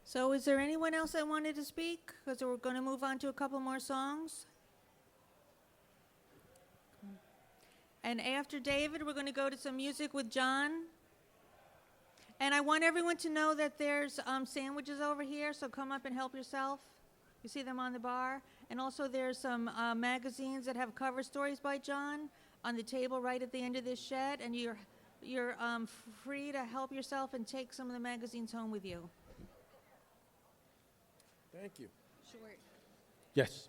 So is there anyone else that wanted to speak? Because we're going to move on to a couple more songs. And after David, we're going to go to some music with John. And I want everyone to know that there's sandwiches over here, so come up and help yourself. You see them on the bar. And also there's some magazines that have cover stories by John on the table right at the end of this shed. And you're free to help yourself and take some of the magazines home with you. Thank you. Short. Yes.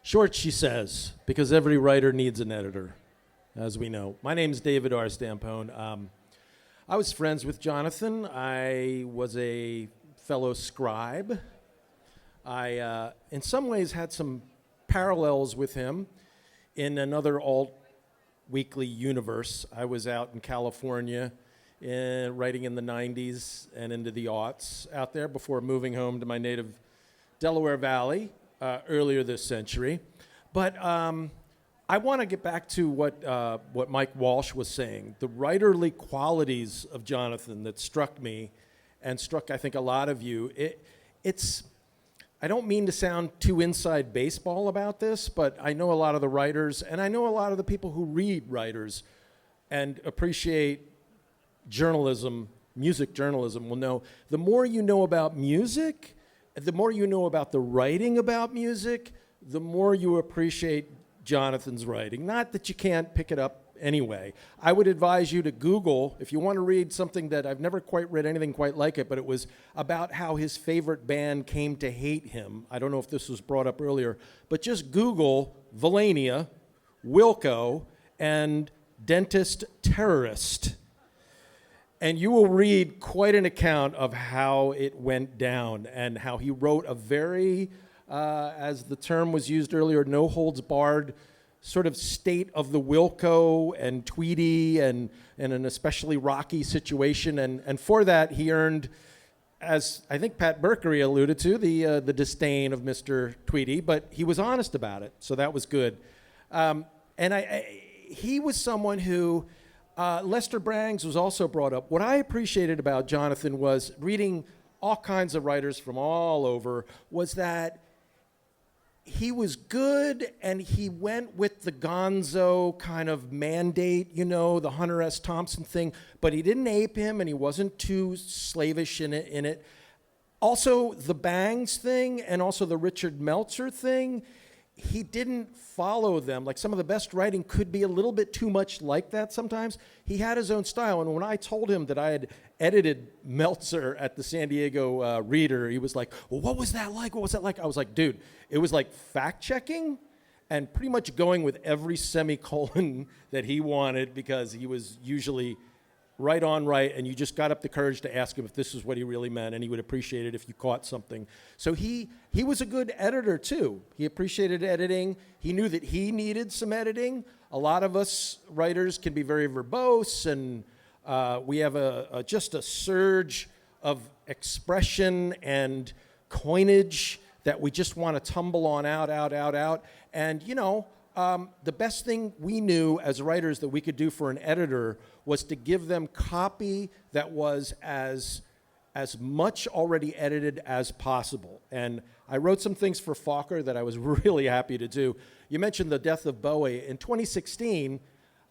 Short, she says, because every writer needs an editor, as we know. My name's David R. Stampone. I was friends with Jonathan. I was a fellow scribe. I, in some ways, had some parallels with him in another alt weekly universe. I was out in California writing in the 90s and into the aughts out there before moving home to my native Delaware Valley earlier this century. But I want to get back to what Mike Walsh was saying, the writerly qualities of Jonathan that struck me and struck, I think, a lot of you. It's I don't mean to sound too inside baseball about this, but I know a lot of the writers, and I know a lot of the people who read writers and appreciate journalism, music journalism, will know the more you know about music, the more you know about the writing about music, the more you appreciate Jonathan's writing. Not that you can't pick it up anyway. I would advise you to Google, if you want to read something that I've never quite read anything quite like it, but it was about how his favorite band came to hate him. I don't know if this was brought up earlier, but just Google Valania, Wilco, and Dentist Terrorist. And you will read quite an account of how it went down and how he wrote a very, as the term was used earlier, no holds barred sort of state of the Wilco and Tweedy and an especially rocky situation. And for that, he earned, as I think Pat Berkery alluded to, the disdain of Mr. Tweedy, but he was honest about it, so that was good. He was someone who, Lester Braggs was also brought up. What I appreciated about Jonathan was reading all kinds of writers from all over, was that he was good, and he went with the gonzo kind of mandate, you know, the Hunter S. Thompson thing, but he didn't ape him, and he wasn't too slavish in it. Also, the Bangs thing, and also the Richard Meltzer thing, he didn't follow them. Like, some of the best writing could be a little bit too much like that sometimes. He had his own style, and when I told him that I had edited Meltzer at the San Diego Reader, he was like, well, what was that like? What was that like? I was like, dude, it was like fact-checking and pretty much going with every semicolon that he wanted, because he was usually right on right, and you just got up the courage to ask him if this is what he really meant, and he would appreciate it if you caught something. So he was a good editor, too. He appreciated editing. He knew that he needed some editing. A lot of us writers can be very verbose, and we have just a surge of expression and coinage that we just want to tumble on out. And, you know, the best thing we knew as writers that we could do for an editor was to give them copy that was as much already edited as possible. And I wrote some things for Fokker that I was really happy to do. You mentioned the death of Bowie. In 2016,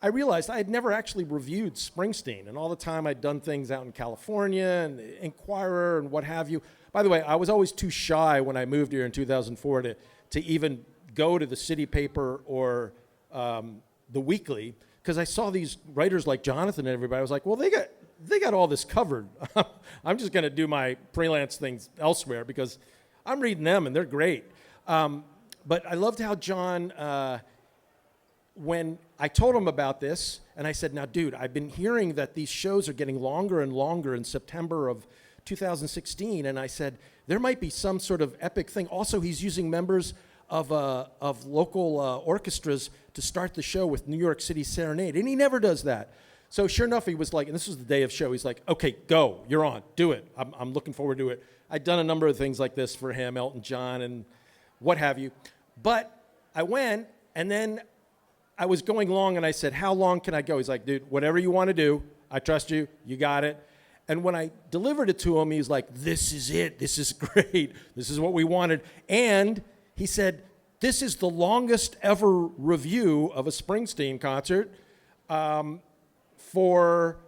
I realized I had never actually reviewed Springsteen, and all the time I'd done things out in California and Inquirer and what have you. By the way, I was always too shy when I moved here in 2004 to even go to the city paper or the weekly, because I saw these writers like Jonathan and everybody. I was like, well, they got all this covered. I'm just going to do my freelance things elsewhere because I'm reading them and they're great. But I loved how John, when I told him about this, and I said, now, dude, I've been hearing that these shows are getting longer and longer in September of 2016, and I said, there might be some sort of epic thing. Also, he's using members of local orchestras to start the show with New York City Serenade, and he never does that. So sure enough, he was like, and this was the day of show, he's like, okay, go, you're on, do it. I'm looking forward to it. I'd done a number of things like this for him, Elton John and what have you. But I went, and then I was going long, and I said, how long can I go? He's like, dude, whatever you want to do, I trust you, you got it. And when I delivered it to him, he was like, this is it. This is great. This is what we wanted. And he said, this is the longest ever review of a Springsteen concert for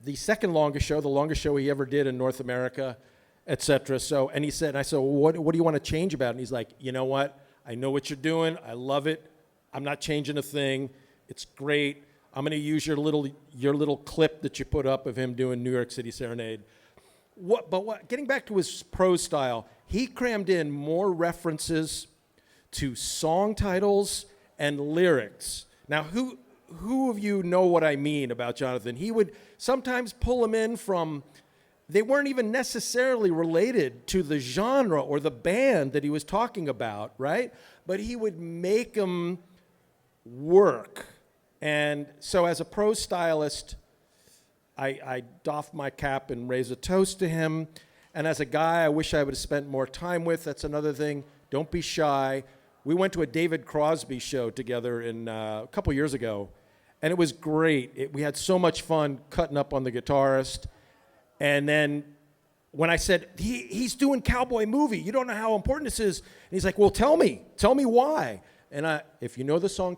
the second longest show, the longest show he ever did in North America, et cetera. So, and he said, and I said, well, what do you want to change about it? And he's like, you know what? I know what you're doing. I love it. I'm not changing a thing. It's great. I'm going to use your little clip that you put up of him doing New York City Serenade. Getting back to his prose style, he crammed in more references to song titles and lyrics. Now, who of you know what I mean about Jonathan? He would sometimes pull them in from, they weren't even necessarily related to the genre or the band that he was talking about, right? But he would make them work. And so as a prose stylist, I doff my cap and raise a toast to him. And as a guy I wish I would have spent more time with, that's another thing. Don't be shy. We went to a David Crosby show together a couple years ago, and it was great. We had so much fun cutting up on the guitarist. And then when I said, he's doing Cowboy Movie, you don't know how important this is. And he's like, well, tell me why. And if you know the song